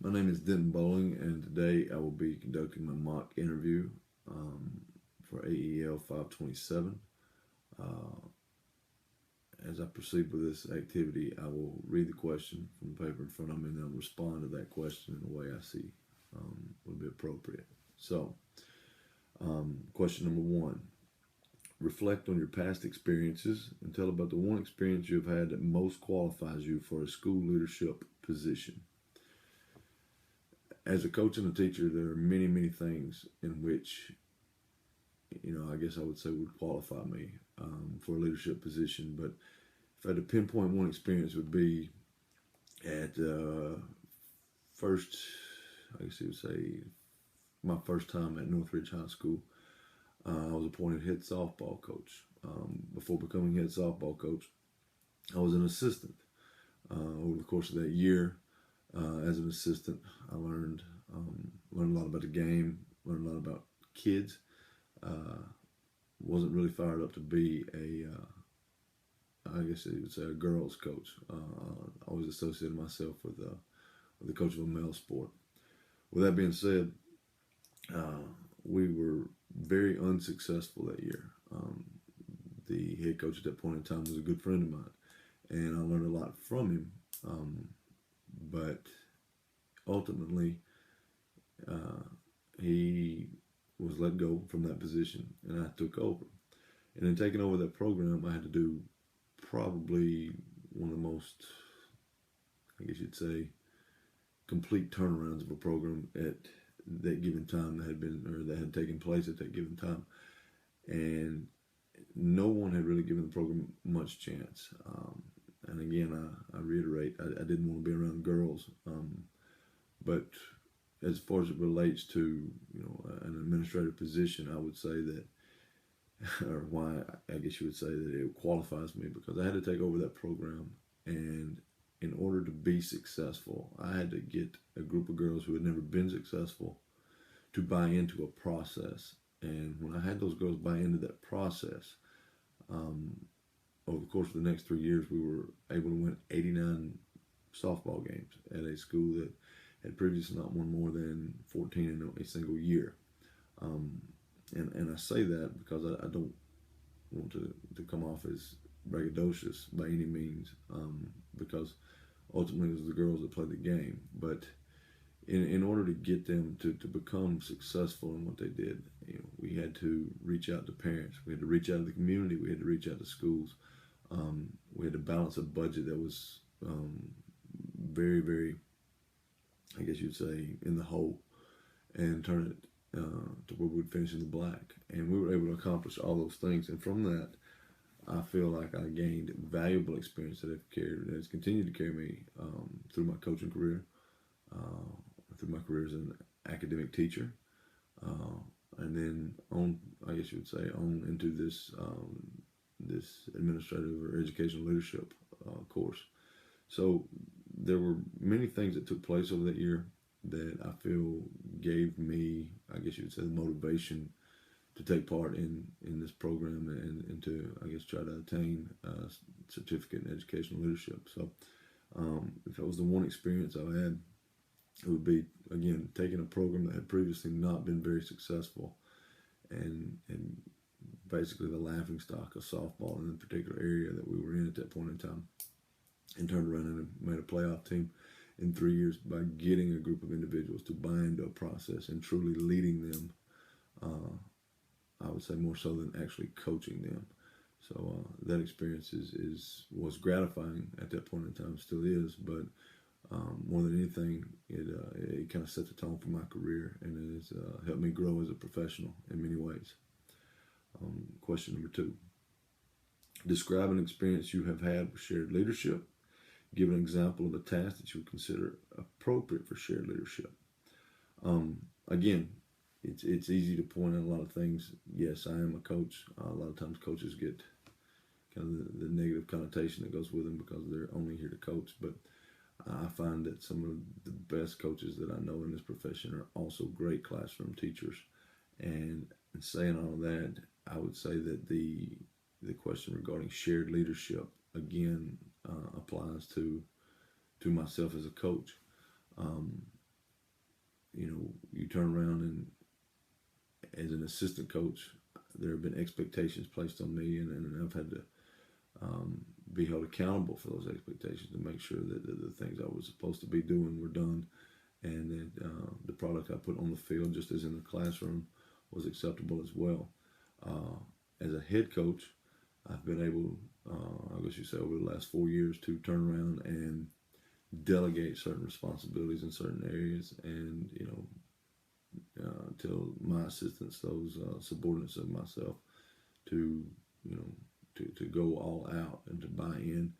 My name is Denton Bowling, and today I will be conducting my mock interview for AEL 527. Uh, as I proceed with this activity, I will read the question from the paper in front of me and then respond to that question in a way I see would be appropriate. So, question number one: reflect on your past experiences and tell about the one experience you have had that most qualifies you for a school leadership position. As a coach and a teacher, there are many, many things in which, I guess I would say would qualify me for a leadership position. But if I had to pinpoint one experience, it would be at first, I guess you would say, my first time at Northridge High School. I was appointed head softball coach. Before becoming head softball coach, I was an assistant. Over the course of that year, as an assistant, I learned a lot about the game, learned a lot about kids. Wasn't really fired up to be I guess you would say, a girls coach. I always associated myself with the coach of a male sport. With that being said, we were very unsuccessful that year. The head coach at that point in time was a good friend of mine, and I learned a lot from him. But ultimately, he was let go from that position, and I took over. And in taking over that program, I had to do probably one of the most, I guess you'd say, complete turnarounds of a program at that given time that had taken place at that given time. And no one had really given the program much chance. And again, I reiterate, I didn't want to be around girls. But as far as it relates to an administrative position, I would say that, or why I guess you would say that it qualifies me, because I had to take over that program, and in order to be successful, I had to get a group of girls who had never been successful to buy into a process. And when I had those girls buy into that process, over the course of the next 3 years, we were able to win 89 softball games at a school that had previously not won more than 14 in a single year. And I say that because I don't want to come off as braggadocious by any means, because ultimately it was the girls that played the game. But in order to get them to become successful in what they did, we had to reach out to parents. We had to reach out to the community. We had to reach out to schools. We had to balance a budget that was very, very, I guess you'd say, in the hole, and turn it to where we would finish in the black. And we were able to accomplish all those things. And from that, I feel like I gained valuable experience that has continued to carry me through my coaching career, through my career as an academic teacher, and then on, I guess you would say, on into this this administrative or educational leadership course. So there were many things that took place over that year that I feel gave me, I guess you would say, the motivation to take part in this program, and to, I guess, try to attain a certificate in educational leadership. So if that was the one experience I had, it would be, again, taking a program that had previously not been very successful, and basically the laughing stock of softball in the particular area that we were in at that point in time, and turned around and made a playoff team in 3 years by getting a group of individuals to buy into a process and truly leading them. I would say more so than actually coaching them. So that experience was gratifying at that point in time, still is, but more than anything, it kind of set the tone for my career, and it has helped me grow as a professional in many ways. Question number 2. Describe an experience you have had with shared leadership. Give an example of a task that you would consider appropriate for shared leadership. Again, it's easy to point out a lot of things. Yes, I am a coach. A lot of times coaches get kind of the negative connotation that goes with them because they're only here to coach. But I find that some of the best coaches that I know in this profession are also great classroom teachers. And in saying all that, I would say that the question regarding shared leadership, again, applies to myself as a coach. you turn around and as an assistant coach, there have been expectations placed on me, and I've had to be held accountable for those expectations to make sure that the things I was supposed to be doing were done, and that the product I put on the field, just as in the classroom, was acceptable as well. As a head coach, I've been able, I guess you say, over the last 4 years to turn around and delegate certain responsibilities in certain areas, and tell my assistants, those subordinates of myself, to to go all out and to buy in.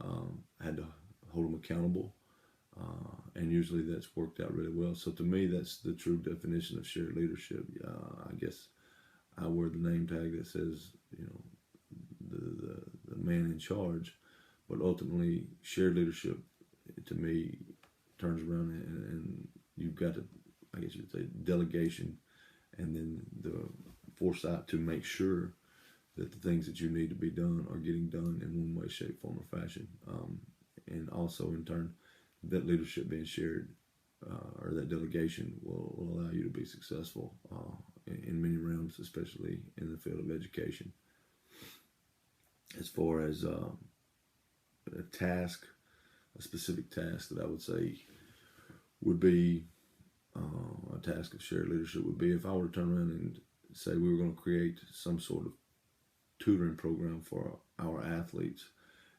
I had to hold them accountable, and usually that's worked out really well. So to me, that's the true definition of shared leadership. I guess I wear the name tag that says the man in charge, but ultimately shared leadership to me turns around and you've got to, I guess you'd say, delegation, and then the foresight to make sure that the things that you need to be done are getting done in one way, shape, form, or fashion. And also, in turn, that leadership being shared, or that delegation will allow you to be successful in many realms, especially in the field of education. As far as a specific task that I would say would be a task of shared leadership would be if I were to turn around and say we were going to create some sort of tutoring program for our athletes,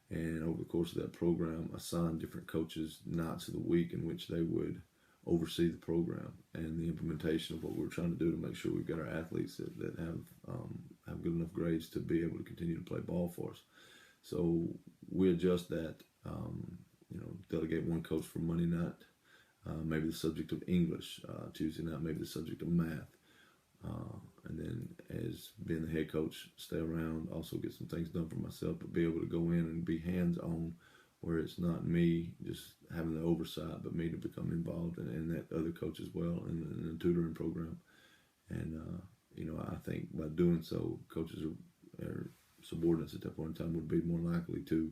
and over the course of that program assign different coaches nights of the week in which they would oversee the program and the implementation of what we're trying to do to make sure we've got our athletes that have good enough grades to be able to continue to play ball for us. So we adjust that, delegate one coach for Monday night, maybe the subject of English, Tuesday night maybe the subject of math, and then as being the head coach, stay around, also get some things done for myself, but be able to go in and be hands-on, where it's not me just having the oversight, but me to become involved in that other coach as well in the tutoring program. And I think by doing so, coaches or subordinates at that point in time would be more likely to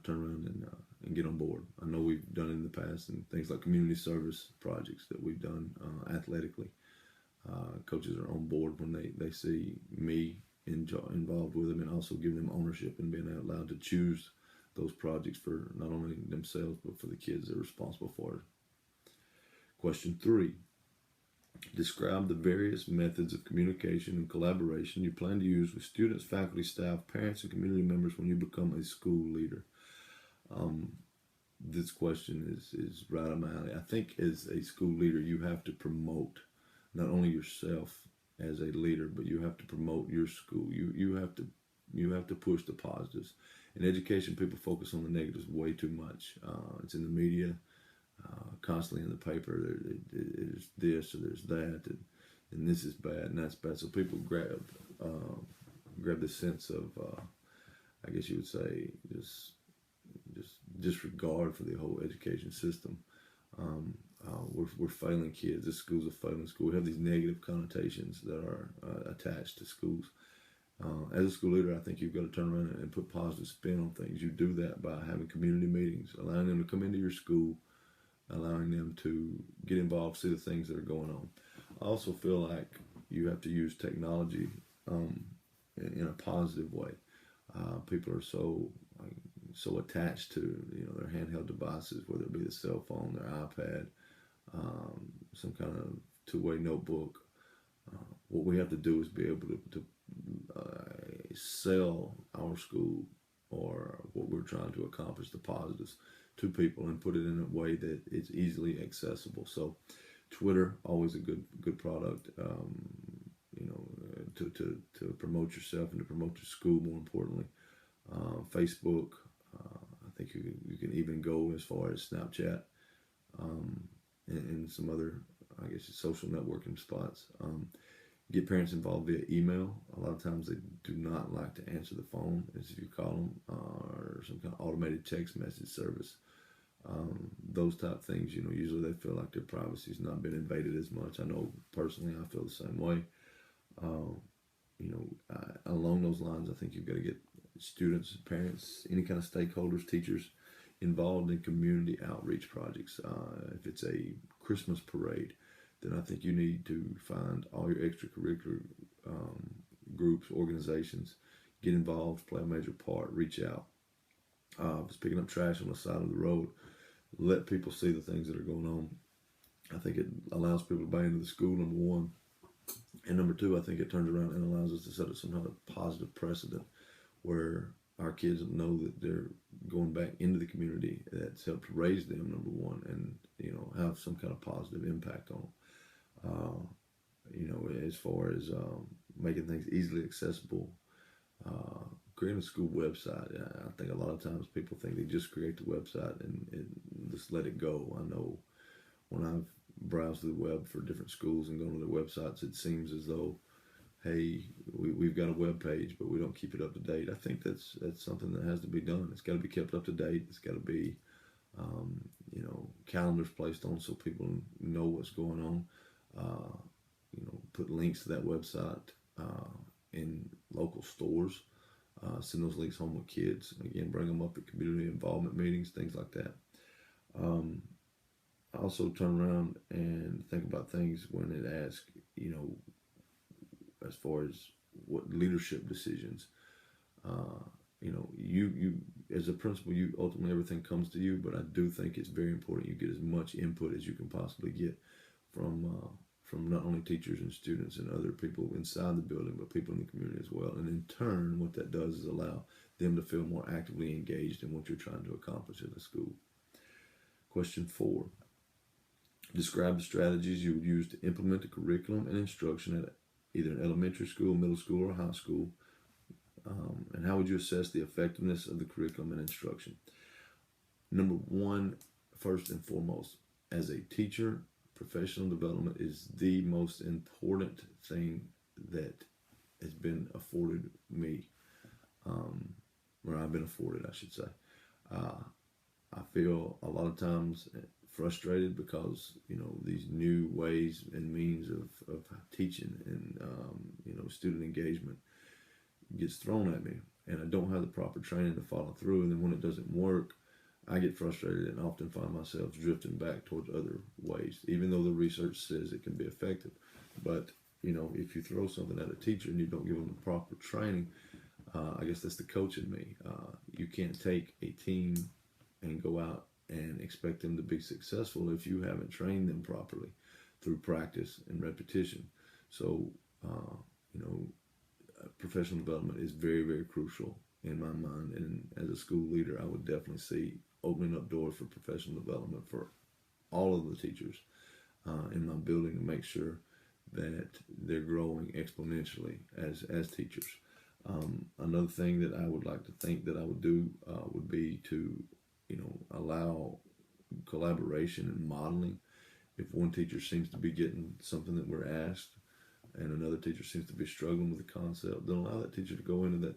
turn around and get on board. I know we've done it in the past, and things like community service projects that we've done athletically. Coaches are on board when they see me involved with them, and also give them ownership and being allowed to choose those projects for not only themselves but for the kids they're responsible for. Question 3. Describe the various methods of communication and collaboration you plan to use with students, faculty, staff, parents, and community members when you become a school leader. This question is right up my alley. I think as a school leader, you have to promote not only yourself as a leader, but you have to promote your school. You have to push the positives. In education, people focus on the negatives way too much. It's in the media, constantly in the paper. There's this or there's that, and this is bad and that's bad. So people grab this sense of, I guess you would say, just disregard for the whole education system. We're failing kids. This school's a failing school. We have these negative connotations that are attached to schools. As a school leader, I think you've got to turn around and put positive spin on things. You do that by having community meetings, allowing them to come into your school, allowing them to get involved, see the things that are going on. I also feel like you have to use technology in a positive way. People are so attached to their handheld devices, whether it be the cell phone, their iPad, some kind of two-way notebook. What we have to do is be able to sell our school or what we're trying to accomplish, the positives, to people and put it in a way that it's easily accessible. So Twitter, always a good product, to promote yourself and to promote your school, more importantly. Facebook, I think you can even go as far as Snapchat, and some other, I guess, social networking spots. Get parents involved via email. A lot of times they do not like to answer the phone, as if you call them, or some kind of automated text message service. Those type of things, usually they feel like their privacy's not been invaded as much. I know personally I feel the same way. Along those lines, I think you've got to get students, parents, any kind of stakeholders, teachers involved in community outreach projects. If it's a Christmas parade, then I think you need to find all your extracurricular groups, organizations, get involved, play a major part, reach out. If it's picking up trash on the side of the road, let people see the things that are going on. I think it allows people to buy into the school, number one. And number two, I think it turns around and allows us to set up some kind of positive precedent where our kids know that they're going back into the community that's helped raise them, number one, and have some kind of positive impact on them. As far as making things easily accessible, creating a school website. I think a lot of times people think they just create the website and just let it go. I know when I've browsed the web for different schools and gone to their websites, it seems as though, hey, we've got a web page, but we don't keep it up to date. I think that's something that has to be done. It's got to be kept up to date. It's got to be, calendars placed on so people know what's going on. Put links to that website in local stores. Send those links home with kids. Again, bring them up at community involvement meetings, things like that. I also turn around and think about things when it asks, as far as what leadership decisions. You as a principal, you ultimately everything comes to you, but I do think it's very important you get as much input as you can possibly get from not only teachers and students and other people inside the building, but people in the community as well. And in turn, what that does is allow them to feel more actively engaged in what you're trying to accomplish at the school. Question 4. Describe the strategies you would use to implement the curriculum and instruction at either an elementary school, middle school, or high school. And how would you assess the effectiveness of the curriculum and instruction? Number one, first and foremost, as a teacher, professional development is the most important thing that has been afforded me, or I've been afforded, I should say. I feel a lot of times frustrated because these new ways and means of teaching and student engagement gets thrown at me, and I don't have the proper training to follow through. And then when it doesn't work, I get frustrated and often find myself drifting back towards other ways, even though the research says it can be effective. But if you throw something at a teacher and you don't give them the proper training, I guess that's the coach in me. You can't take a team and go out and expect them to be successful if you haven't trained them properly through practice and repetition. So, professional development is very, very crucial in my mind. And as a school leader, I would definitely see opening up doors for professional development for all of the teachers in my building to make sure that they're growing exponentially as teachers. Another thing that I would like to think that I would do would be to allow collaboration and modeling. If one teacher seems to be getting something that we're asked and another teacher seems to be struggling with the concept, then allow that teacher to go into that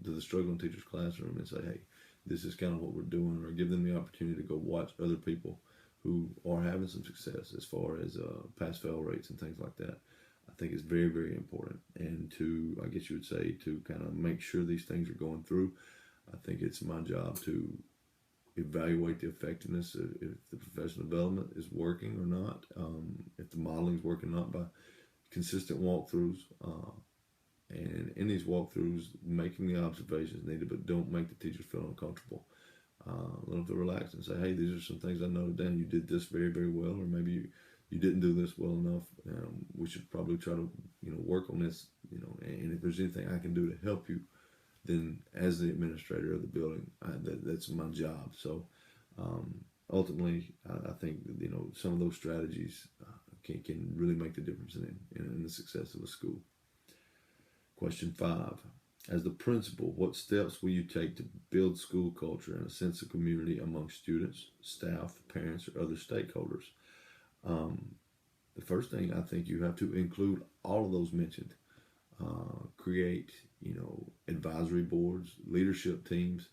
to the struggling teacher's classroom and say, hey, this is kind of what we're doing, or give them the opportunity to go watch other people who are having some success as far as pass-fail rates and things like that. I think it's very, very important. And to, I guess you would say, to kind of make sure these things are going through, I think it's my job to evaluate the effectiveness of if the professional development is working or not, if the modeling is working or not, by consistent walkthroughs, and in these walkthroughs, making the observations needed, but don't make the teachers feel uncomfortable. Let them feel relaxed and say, hey, these are some things I noted down. You did this very, very well, or maybe you didn't do this well enough. We should probably try to work on this. And if there's anything I can do to help you, then as the administrator of the building, that's my job. So ultimately, I think that, some of those strategies can really make the difference in the success of a school. Question 5. As the principal, what steps will you take to build school culture and a sense of community among students, staff, parents, or other stakeholders? The first thing, I think you have to include all of those mentioned. Create, advisory boards, leadership teams.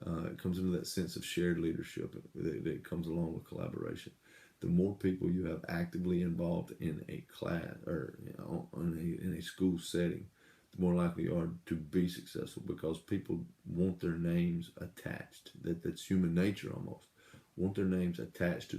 It comes into that sense of shared leadership that comes along with collaboration. The more people you have actively involved in a class or in a school setting, the more likely you are to be successful, because people want their names attached. That's human nature almost. Want their names attached to